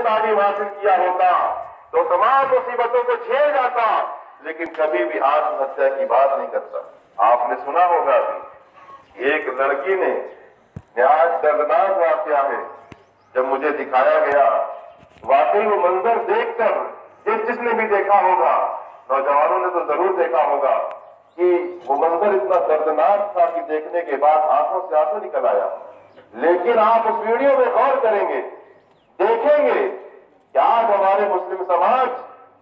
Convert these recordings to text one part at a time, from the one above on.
تعلیم حاصل کیا ہوتا تو تمام مصیبتوں کو جھیل جاتا، لیکن کبھی بھی آتم ہتیا کی بات نہیں کرتا۔ آپ نے سنا ہوگا بھی ایک لڑکی نے نہایت دردناک واقعہ ہے، جب مجھے دکھایا گیا، واقعی وہ منظر دیکھ کر جس نے بھی دیکھا ہوگا، نوجوانوں نے تو ضرور دیکھا ہوگا کہ وہ منظر اتنا دردناک تھا کہ دیکھنے کے بعد آنکھوں سے آنسو نکل آیا۔ لیکن آپ اس ویڈیو میں غور کریں گے، دیکھیں گے کہ آج ہمارے مسلم سماج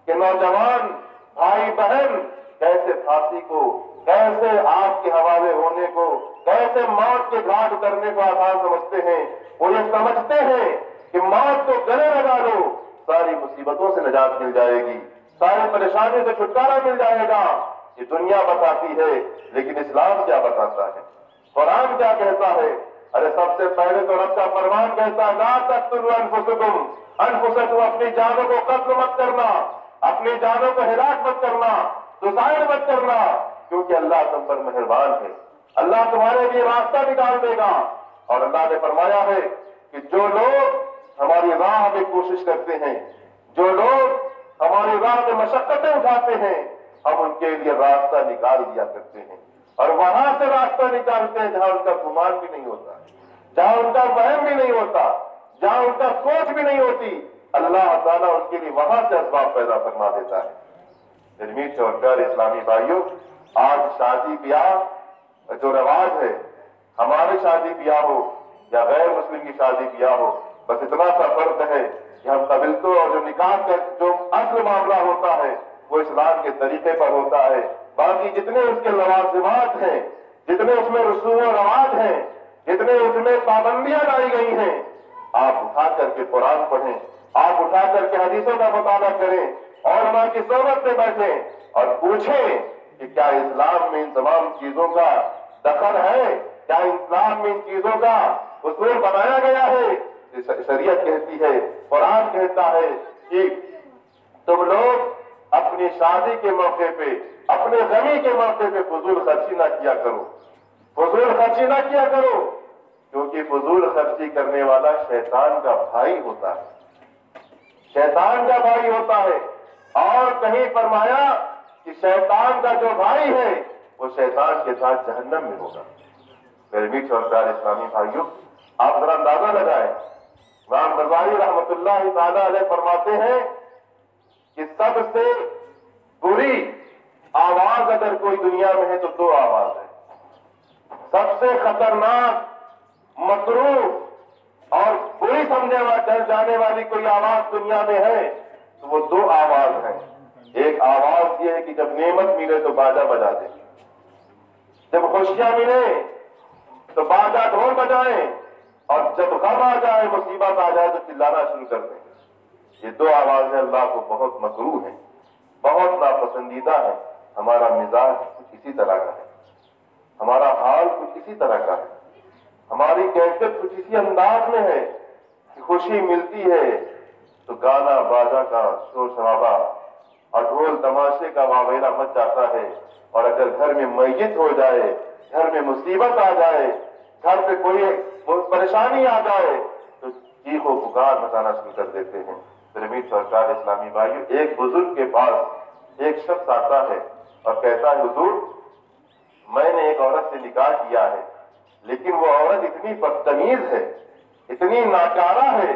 کے نوجوان بھائی بہن کیسے پھانسی کو، کیسے آگ کے حوالے ہونے کو، کیسے موت کے گھاٹ اترنے کو آسان سمجھتے ہیں۔ وہ یہ سمجھتے ہیں کہ موت کو گلے لگا لو، ساری مصیبتوں سے نجات مل جائے گی، ساری پریشانیوں سے چھٹکارا مل جائے گا۔ یہ دنیا بتاتی ہے، لیکن اسلام کیا بتاتا ہے؟ قرآن کیا کہتا ہے؟ ارے سب سے پہلے تو رب کا فرمان کہتا ہے، لا تقتلوا انفسکم، انفسکم، اپنی جانوں کو قتل مت کرنا، اپنی جانوں کو ہلاک مت کرنا، سوسائڈ مت کرنا، کیونکہ اللہ تم پر مہربان ہے، اللہ تمہارے لیے راستہ نکال دے گا۔ اور اللہ نے فرمایا ہے کہ جو لوگ ہماری راہ میں کوشش کرتے ہیں، جو لوگ ہماری راہ میں مشقتیں اٹھاتے ہیں، ہم ان کے لیے راستہ نکال دیا کرتے ہیں، اور وہاں سے راستہ نکالتے ہیں جہاں ان کا گمان بھی نہیں ہوتا، جہاں ان کا وہم بھی نہیں ہوتا، جہاں ان کا سوچ بھی نہیں ہوتی، اللہ تعالیٰ ان کے لیے وہاں سے اسباب پیدا فرما دیتا ہے۔ میرے میٹھے اور پیارے اسلامی بھائیوں، آج شادی بیاہ جو رواج ہے، ہماری شادی بیاہ ہو یا غیر مسلم کی شادی بیاہ ہو، بس اتنا سا فرق ہے کہ ہم قبیلتوں اور جو نکاح کا جو اصل معاملہ ہوتا ہے وہ اسلام کے طریقے پر ہوتا ہے، باقی جتنے اس کے لوازمات ہیں، جتنے اس میں رسوم و رواج ہیں، جتنے اس میں پابندیاں لائی گئی ہیں، آپ اٹھا کر کے قرآن پڑھیں، آپ اٹھا کر کے حدیثوں کا مطالعہ کریں، اور ہماری کی صحبت میں بیٹھیں اور پوچھیں کہ کیا اسلام میں ان تمام چیزوں کا دخل ہے، کیا اسلام میں ان چیزوں کا اصول بنایا گیا ہے؟ شریعت کہتی ہے، قرآن کہتا ہے کہ تم لوگ اپنی شادی کے موقع پہ، اپنے غمی کے موقع پہ فضول خرچی نہ کیا کرو، فضول خرچی نہ کیا کرو، کیونکہ فضول خرچی کرنے والا شیطان کا بھائی ہوتا ہے، شیطان کا بھائی ہوتا ہے۔ اور کہیں فرمایا کہ شیطان کا جو بھائی ہے وہ شیطان کے ساتھ جہنم میں ہوگا۔ میرے میٹھے اور پیارے اسلامی بھائیوں، آپ ذرا اندازہ لگائیں، امام غزالی رحمۃ اللہ تعالی علیہ فرماتے ہیں کہ سب سے بری آواز اگر کوئی دنیا میں ہے تو دو آواز ہے، سب سے خطرناک، مکروہ اور بری جانے والی کوئی آواز دنیا میں ہے تو وہ دو آواز ہیں۔ ایک آواز یہ ہے کہ جب نعمت ملے تو باجا بجا دیں، جب خوشیاں ملے تو باجا ڈھول بجائیں، اور جب غم آ جائے، مصیبت آ جائے تو چلانا شروع کر دیں۔ یہ دو آوازیں اللہ کو بہت مکروہ ہیں، بہت ناپسندیدہ ہے۔ ہمارا مزاج کچھ اسی طرح کا ہے، ہمارا حال کچھ اسی طرح کا ہے، ہماری کیفیت کچھ اسی انداز میں ہے کہ خوشی ملتی ہے تو گانا باجا کا شور شرابہ اور ڈھول تماشے کا واویلا مچ جاتا ہے، اور اگر گھر میں میت ہو جائے، گھر میں مصیبت آ جائے، گھر پہ کوئی پریشانی آ جائے تو چیخ و پکار مچانا شروع کر دیتے ہیں۔ میرے میٹھے سرکار اسلامی بھائیوں، ایک بزرگ کے پاس ایک شخص آتا ہے اور کہتا ہے، حضور میں نے ایک عورت سے نکاح کیا ہے، لیکن وہ عورت اتنی بدتمیز ہے، اتنی ناکارہ ہے،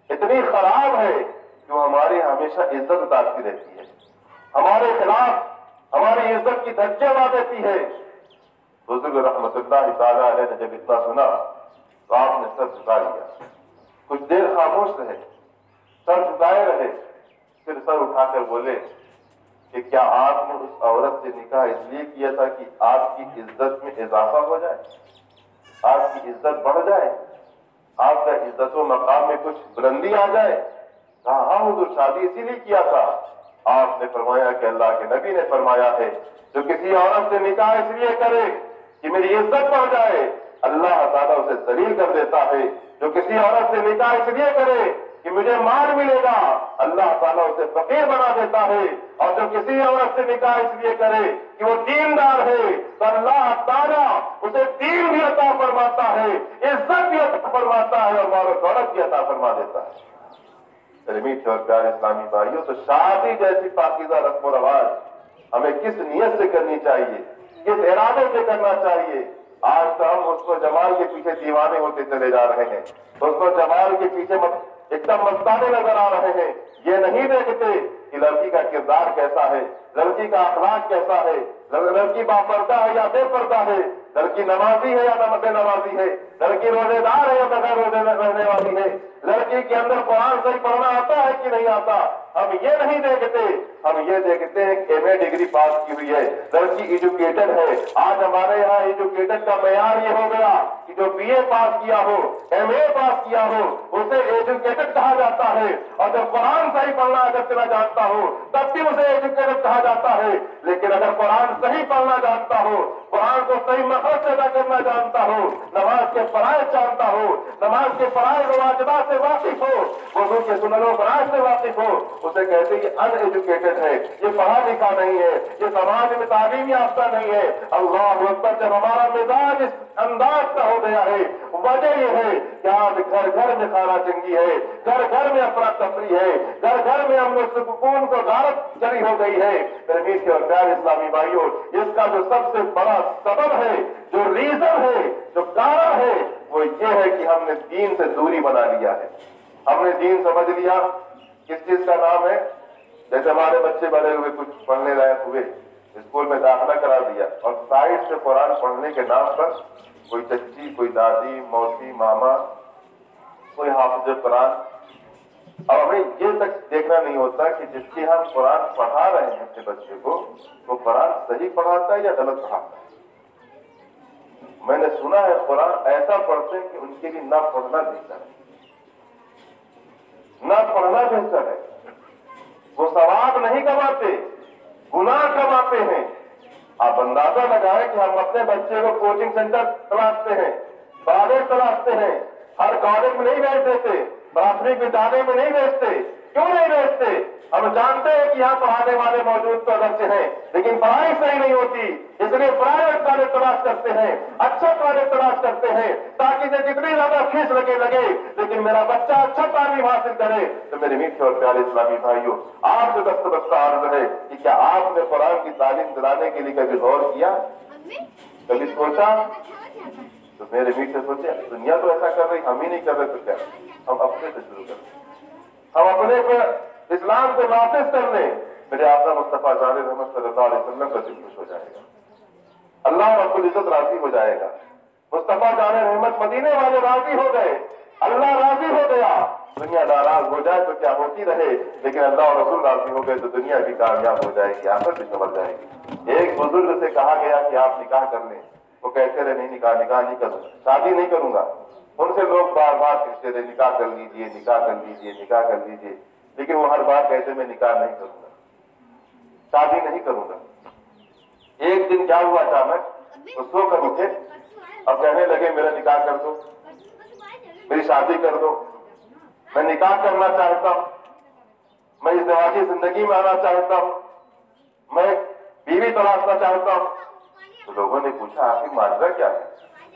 اتنی خراب ہے کہ وہ ہماری ہمیشہ عزت اتارتی رہتی ہے، ہمارے خلاف ہماری عزت کی دھجیاں اڑا دیتی ہے۔ بزرگ رحمت اللہ تعالی علیہ نے جب اتنا سنا تو آپ نے سر جھکا لیا، کچھ دیر خاموش رہے، سر جھکائے رہے، پھر سر اٹھا کر بولے کہ کیا آپ نے اس عورت سے نکاح اس لیے کیا تھا کہ آپ کی عزت میں اضافہ ہو جائے، آپ کی عزت بڑھ جائے، آپ کا عزت و مقام میں کچھ بلندی آ جائے؟ کہا ہاں حضور، شادی اسی لیے کیا تھا۔ آپ نے فرمایا کہ اللہ کے نبی نے فرمایا ہے، جو کسی عورت سے نکاح اس لیے کرے کہ میری عزت بڑھ جائے، اللہ تعالیٰ اسے ذلیل کر دیتا ہے۔ جو کسی عورت سے نکاح اس لیے کرے کہ مجھے مال ملے گا، اللہ تعالیٰ اسے فقیر بنا دیتا ہے۔ اور جو کسی عورت سے نکاح اس لیے کرے کہ وہ دیندار ہے تو اللہ تعالیٰ اسے دین بھی عطا فرماتا ہے، عزت بھی عطا فرماتا ہے، اور مال و دولت بھی عطا فرما دیتا ہے۔ میرے میٹھے اور پیارے اسلامی بھائیوں، تو شادی جیسی پاکیزہ رسم و رواج ہمیں کس نیت سے کرنی چاہیے، کس ارادے سے کرنا چاہیے؟ آج تو ہم حسن و جمال کے پیچھے دیوانے ہوتے چلے جا رہے ہیں، حسن و جمال کے پیچھے ایک دم مستانے نظر آ رہے ہیں، یہ نہیں دیکھتے کہ لڑکی کا کردار کیسا ہے، لڑکی کا اخلاق کیسا ہے، لڑکی باپردہ ہے یا بے پردہ ہے، لڑکی نمازی ہے یا بے نمازی ہے، لڑکی روزے دار ہے یا بغیر روزے رہنے والی ہے، لڑکی کے اندر قرآن صحیح پڑھنا آتا ہے کہ نہیں آتا، ہم یہ نہیں دیکھتے، ہم یہ دیکھتے ہیں کہ ایم اے ڈگری پاس کی ہوئی ہے، لڑکی ایجوکیٹڈ ہے۔ آج ہمارے یہاں ایجوکیٹڈ کا معیار یہ ہو گیا کہ جو بی اے پاس کیا ہو، ایم اے پاس کیا ہو، اسے ایجوکیٹڈ کہا جاتا ہے، اور جب قرآن صحیح پڑھنا اگر نہ جانتا ہو تب بھی اسے ایجوکیٹڈ کہا جاتا ہے۔ لیکن اگر قرآن صحیح پڑھنا جانتا ہو، قرآن کو صحیح مخرج سے ادا کرنا جانتا ہو، نماز کے فرائض جانتا ہو، نماز کے فرائض و واجبات سے واقف ہو، وضو کے سنن و فرائض سے واقف ہو، اسے کہتے یہ ان ایجوکیٹڈ ہے، یہ پڑھا لکھا نہیں ہے، یہ سماج میں تعلیم یافتہ نہیں ہے۔ اللہ اکبر، جب ہمارا مزاج اس انداز کا ہو گیا ہے، وجہ یہ ہے کہ آج گھر گھر میں خانہ جنگی ہے، گھر گھر میں افراتفری ہے، گھر گھر میں امن و سکون کو غارت چڑھی ہو گئی ہے۔ میرے میٹھے اور پیارے اسلامی بھائیوں، اس کا جو سب سے بڑا سبب ہے، جو ریزن ہے، جو کارن ہے، وہ یہ ہے کہ ہم نے دین سے دوری بنا لیا ہے۔ ہم نے دین سمجھ لیا کس چیز کا نام ہے؟ جیسے ہمارے بچے بڑے ہوئے، کچھ پڑھنے لائق ہوئے، اسکول میں داخلہ کرا دیا، اور سائڈ سے قرآن پڑھنے کے نام پر کوئی چچی، کوئی دادی، موسی، ماما، کوئی حافظ قرآن۔ اب ہمیں یہ تک دیکھنا نہیں ہوتا کہ جس کی ہم قرآن پڑھا رہے ہیں اپنے بچے کو، وہ قرآن صحیح پڑھاتا ہے یا غلط پڑھاتا ہے۔ میں نے سنا ہے قرآن ایسا پڑھتے ہیں کہ ان کے لیے نہ پڑھنا بہتر ہے، نہ پڑھنا بہتر ہے۔ وہ ثواب نہیں کماتے، گناہ کماتے ہیں۔ آپ اندازہ لگائیں کہ ہم اپنے بچے کو کوچنگ سینٹر تلاشتے ہیں، کالج تلاشتے ہیں، ہر کالج میں نہیں بھیج دیتے، پراتھمک ودیالیہ میں نہیں بھیجتے۔ کیوں نہیں بھیجتے؟ ہم جانتے ہیں کہ یہاں پڑھانے والے موجود تو اگرچہ ہیں، لیکن پڑھائی صحیح نہیں ہوتی، اس لیے پرائیویٹ کالج تلاش کرتے ہیں، اچھا کالج تلاش کرتے ہیں، تاکہ اسے جتنی زیادہ فیس لگے، لیکن میرا بچہ اچھا تعلیم حاصل کرے۔ تو میرے میٹھے اور پیارے اسلامی بھائیوں، آپ سے دستبستہ عرض ہے کہ کیا آپ نے قرآن کی تعلیم دلانے کے لیے کبھی غور کیا، کبھی سوچا؟ تو میرے میٹھے سوچے، دنیا تو ایسا کر رہی، ہم ہی نہیں کر رہے تو کیا؟ ہم اپنے سے شروع کریں، ہم اپنے پر اسلام کو نافذ کر لیں۔ میرے آقا مصطفیٰ جان رحمت صلی اللہ علیہ وسلم کا دل خوش ہو جائے گا، اللہ رب العزت راضی ہو جائے گا۔ مصطفیٰ جان رحمت مدینے والے راضی ہو گئے، اللہ راضی ہو گیا۔ دنیا ناراض ہو جائے تو کیا ہوتی رہے، لیکن اللہ اور رسول راضی ہو گئے تو دنیا بھی کامیاب ہو جائے گی، آخرت بھی سنور جائے گی۔ ایک بزرگ سے کہا گیا کہ آپ نکاح کر لیں، وہ کہتے رہے نہیں، نکاح نہیں کروں گا، شادی نہیں کروں گا۔ ان سے لوگ بار بار کہتے رہے نکاح کر لیجئے، نکاح کر لیجئے، نکاح کر لیجئے، لیکن وہ ہر بار کہتے میں نکاح نہیں کروں گا، شادی نہیں کروں گا۔ ایک دن کیا ہوا، اچانک وہ سو کر اٹھے اور کہنے لگے میرا نکاح کر دو، میری شادی کر دو، میں نکاح کرنا چاہتا ہوں، میں ازدواجی زندگی میں آنا چاہتا ہوں، میں بیوی تلاشنا چاہتا ہوں۔ تو لوگوں نے پوچھا آخر ماجرا کیا ہے؟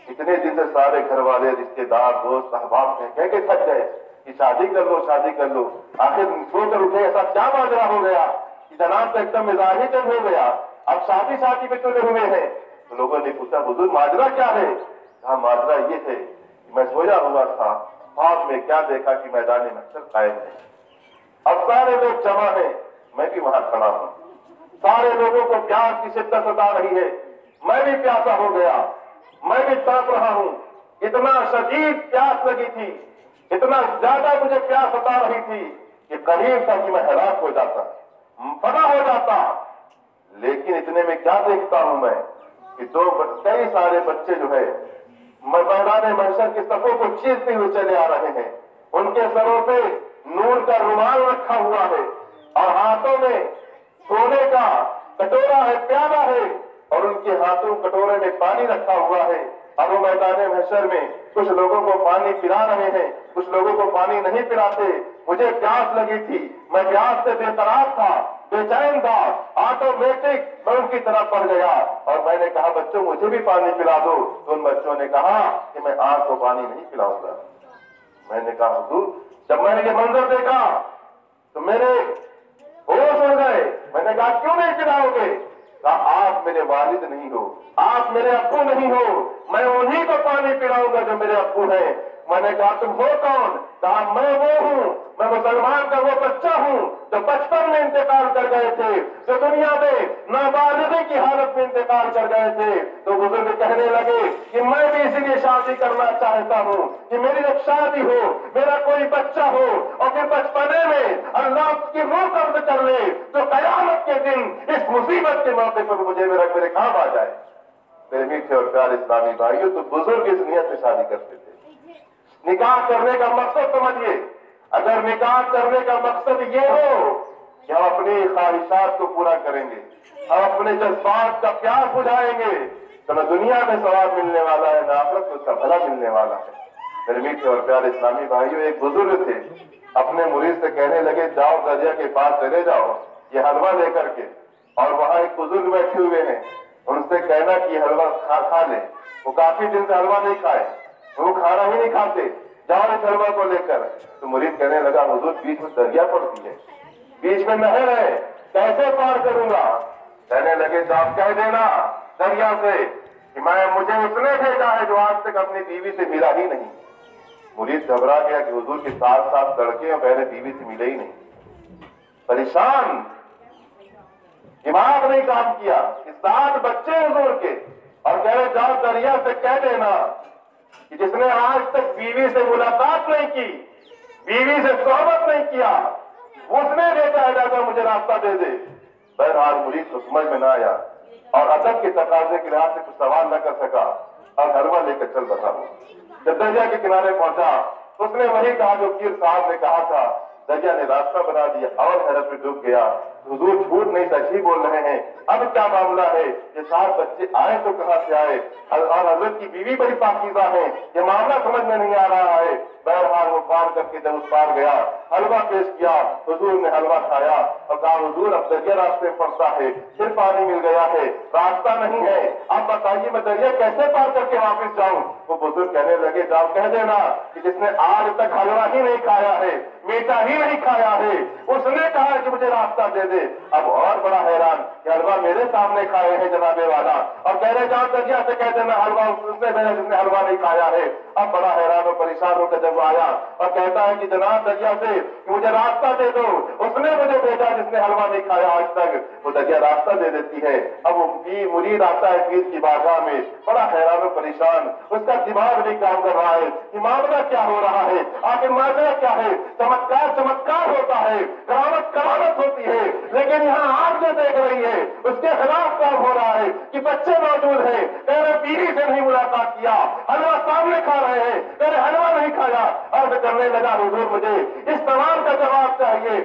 اتنے دن سے سارے گھر والے، رشتے دار، دوست، احباب کہہ کے تھک گئے کہ شادی کر لو، شادی کر لو، آخر سو کر اٹھے ایسا کیا ماجرا ہو گیا کہ جناب تو ایک دم مزاج ہی چینج ہو گیا، اب شادی پہ تلے ہوئے ہیں۔ تو لوگوں نے پوچھا حضور ماجرا کیا ہے؟ کہا ماجرا یہ ہے کہ میں سویا ہوا تھا، خواب میں کیا دیکھا کہ میدان محشر قائم ہے، اب سارے لوگ جمع ہیں، میں بھی وہاں کھڑا ہوں، سارے لوگوں کو پیاس کی شدت ستا رہی ہے، میں بھی پیاسا ہو گیا، میں بھی تڑپ رہا ہوں، اتنا شدید پیاس لگی تھی، اتنا زیادہ مجھے پیاس ستا رہی تھی کہ قریب تھا کہ میں ہلاک ہو جاتا، فنا ہو جاتا۔ لیکن اتنے میں کیا دیکھتا ہوں میں کہ کئی سارے بچے جو ہے میدان محشر کی صفوں کو چیرتے ہوئے چلے آ رہے ہیں، ان کے سروں پہ نور کا رومال رکھا ہوا ہے اور ہاتھوں میں سونے کا کٹورا ہے، پیالہ ہے، اور ان کے ہاتھوں کٹورے میں پانی رکھا ہوا ہے، اور وہ میدان محشر میں کچھ لوگوں کو پانی پلا رہے ہیں، کچھ لوگوں کو پانی نہیں پلاتے۔ مجھے پیاس لگی تھی، میں پیاس سے بے قرار تھا، بے چین تھا، آٹومیٹک میں ان کی طرف پڑ گیا اور میں نے کہا بچوں مجھے بھی پانی پلا دو۔ تو ان بچوں نے کہا کہ میں آگ کو پانی نہیں پلاؤں گا۔ میں نے کہا حضور جب میں نے یہ منظر دیکھا تو میرے ہوش اڑ گئے. میں نے کہا کیوں نہیں پلاؤ گے؟ کہا آپ میرے والد نہیں ہو, آپ میرے ابو نہیں ہو, میں انہی کو پانی پلاؤں گا جو میرے ابو ہیں. میں نے کہا تم ہو کون؟ کہا میں وہ ہوں, میں مسلمان کا وہ بچہ ہوں جو بچپن میں انتقال کر گئے تھے, جو دنیا میں نابالغی کی حالت میں انتقال کر گئے تھے. تو بزرگ کہنے لگے کہ میں بھی اسی لیے شادی کرنا چاہتا ہوں کہ میری جب شادی ہو, میرا کوئی بچہ ہو, اور پھر بچپنے میں اللہ کی روح قبض کر لے تو قیامت کے دن اس مصیبت کے موقع پر مجھے میرے کام آ جائے. میرے میٹھے اور پیارے اسلامی بھائیوں, تو بزرگ اس نیت سے شادی کرتے تھے. نکاح کرنے کا مقصد سمجھیے, اگر نکاح کرنے کا مقصد یہ ہو کہ ہم اپنی خواہشات کو پورا کریں گے, ہم اپنے جذبات کا پیار بجھائیں گے, تو نہ دنیا میں ثواب ملنے والا ہے, نہ آخرت میں اس کا بھلا ملنے والا ہے. میرے میٹھے اور پیارے اسلامی بھائیوں, ایک بزرگ تھے, اپنے مرید سے کہنے لگے جاؤ دریا کے پاس چلے جاؤ یہ حلوہ لے کر کے, اور وہاں ایک بزرگ بیٹھے ہوئے ہیں, ان سے کہنا کہ یہ حلوہ کھا لیں. وہ کافی دن سے حلوہ نہیں کھائے, وہ کھانا ہی نہیں کھاتے, جاؤ اس حلوہ کو لے کر. تو مرید کہنے لگا حضور بیچ میں دریا پڑتی ہے, بیچ میں نہر ہے, کیسے پار کروں گا؟ کہنے لگے تو آپ کہہ دینا دریا سے کہ مجھے اس نے بھیجا ہے جو آج تک اپنی بیوی سے ملا ہی نہیں. مرید گھبرا گیا کہ حضور کے ساتھ ساتھ لڑکے اور پہلے بیوی سے ملے ہی نہیں, پریشان, دماغ نہیں کام کیا کہ 7 بچے حضور کے, اور کہہ رہے جاؤ دریا سے کہہ دینا کہ جس نے آج تک بیوی سے ملاقات نہیں کی, بیوی سے صحبت نہیں کیا, اس نے دیتا ہے جاتا مجھے راستہ دے دے. بہرحال مرید کو سمجھ میں نہ آیا اور ادب کے تقاضے کے لحاظ سے کچھ سوال نہ کر سکا اور حلوہ لے کر چل بسا. جب دریا کے کنارے پہنچا تو اس نے وہی کہا جو پیر صاحب نے کہا تھا. دریا نے راستہ بنا دیا اور حیرت میں ڈوب گیا. حضور جھوٹ نہیں سچ ہی بول رہے ہیں, اب کیا معاملہ ہے؟ یہ 7 بچے آئے تو کہاں سے آئے, اور حضرت کی بیوی بڑی پاکیزہ ہے, یہ معاملہ سمجھ میں نہیں آ رہا ہے. بہرحال وہ پار کر کے جب اس پار گیا, حلوہ پیش کیا, حضور نے حلوہ کھایا اور کہا حضور اب دریا راستے پڑتا ہے, پھر پانی مل گیا ہے, راستہ نہیں ہے, آپ بتائیے میں دریا کیسے پار کر کے واپس جاؤں؟ وہ بزرگ کہنے لگے جاؤ کہہ دینا کہ جس نے آج تک حلوہ ہی نہیں کھایا ہے, میٹھا ہی نہیں کھایا ہے, اس نے کہا کہ مجھے راستہ دے دے. اب اور بڑا حیران کہ حلوہ میرے سامنے کھائے ہیں جناب والا, اور کہہ رہے جاؤ دریا سے کہہ دینا حلوہ اس نے بھیجا جس نے حلوہ نہیں کھایا ہے. اب بڑا حیران اور پریشان ہو کر جب وہ آیا اور کہتا ہے کہ جناب دریا سے مجھے راستہ دے دو, اس نے مجھے بھیجا جس نے حلوہ نہیں کھایا آج تک. وہ دریا راستہ دے دیتی ہے. اب وہ مرید آتا ہے پیر کی بارگاہ میں, بڑا حیران و پریشان, اس کا دماغ نہیں کام کر رہا ہے کہ معاملہ کیا ہو رہا ہے, آخر معاملہ کیا ہے. چمتکار ہوتا ہے, کرامت ہوتی ہے, لیکن یہاں آپ جو دیکھ رہی ہے اس کے خلاف کام ہو رہا ہے کہ بچے موجود ہیں, کہہ رہے بیوی سے نہیں ملاقات کیا, حلوہ سامنے کھا رہے ہیں, کہہ رہے حلوہ نہیں کھایا. عرض کرنے لگا حضور مجھے اس سوال کا جواب چاہیے.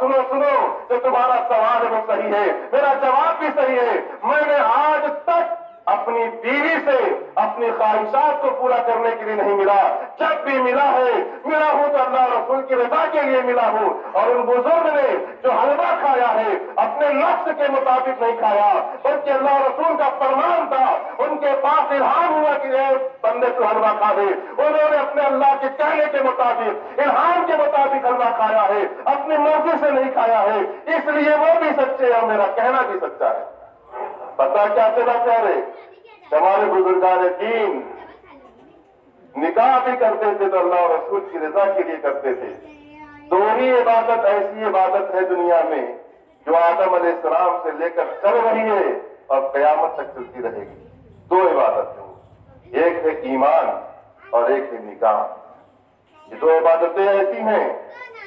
سنو جو تمہارا سوال ہے وہ صحیح ہے, میرا جواب بھی صحیح ہے. میں نے آج تک اپنی بیوی سے اپنی خواہشات کو پورا کرنے کے لیے نہیں ملا, جب بھی ملا ہوں تو اللہ رسول کی رضا کے لیے ملا ہوں. اور ان بزرگ نے جو حلوہ کھایا ہے اپنے نفس کے مطابق نہیں کھایا, بلکہ اللہ رسول کا فرمان تھا, ان کے پاس الہام ہوا کہ اے بندے تو حلوہ کھا دے. انہوں نے اپنے اللہ کے کہنے کے مطابق, الہام کے مطابق حلوہ کھایا ہے, اپنی مرضی سے نہیں کھایا ہے. اس لیے وہ بھی سچے اور میرا کہنا بھی سچا ہے. پتا کیا چلا پیارے, ہمارے بزرگان دین نکاح بھی کرتے تھے تو اللہ اور رسول کی رضا کے لیے کرتے تھے. 2 ہی عبادت ایسی عبادت ہے دنیا میں جو آدم علیہ السلام سے لے کر چل رہی ہے اور قیامت تک چلتی رہے گی. 2 عبادت ہیں, ایک ہے ایمان اور ایک ہے نکاح. یہ 2 عبادتیں ایسی ہیں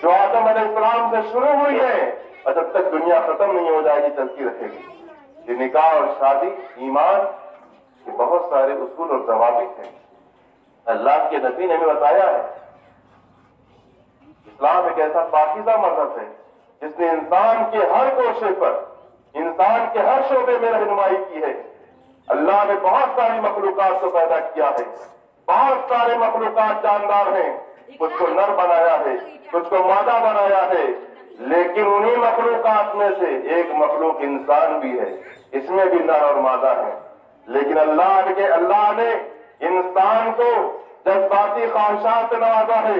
جو آدم علیہ السلام سے شروع ہوئی ہیں اور جب تک دنیا ختم نہیں ہو جائے گی چلتی رہے گی. یہ نکاح اور شادی, ایمان کے بہت سارے اصول اور ضوابط ہیں. اللہ کے نبی نے ہمیں بتایا ہے اسلام ایک ایسا پاکیزہ مذہب ہے جس نے انسان کے ہر گوشے پر, انسان کے ہر شعبے میں رہنمائی کی ہے. اللہ نے بہت ساری مخلوقات کو پیدا کیا ہے, بہت سارے مخلوقات جاندار ہیں, کچھ کو نر بنایا ہے, کچھ کو مادہ بنایا ہے, لیکن انہی مخلوقات میں سے ایک مخلوق انسان بھی ہے, اس میں بھی نر اور مادہ ہے. لیکن اللہ نے انسان کو جذباتی خواہشات سے نوازا ہے,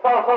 100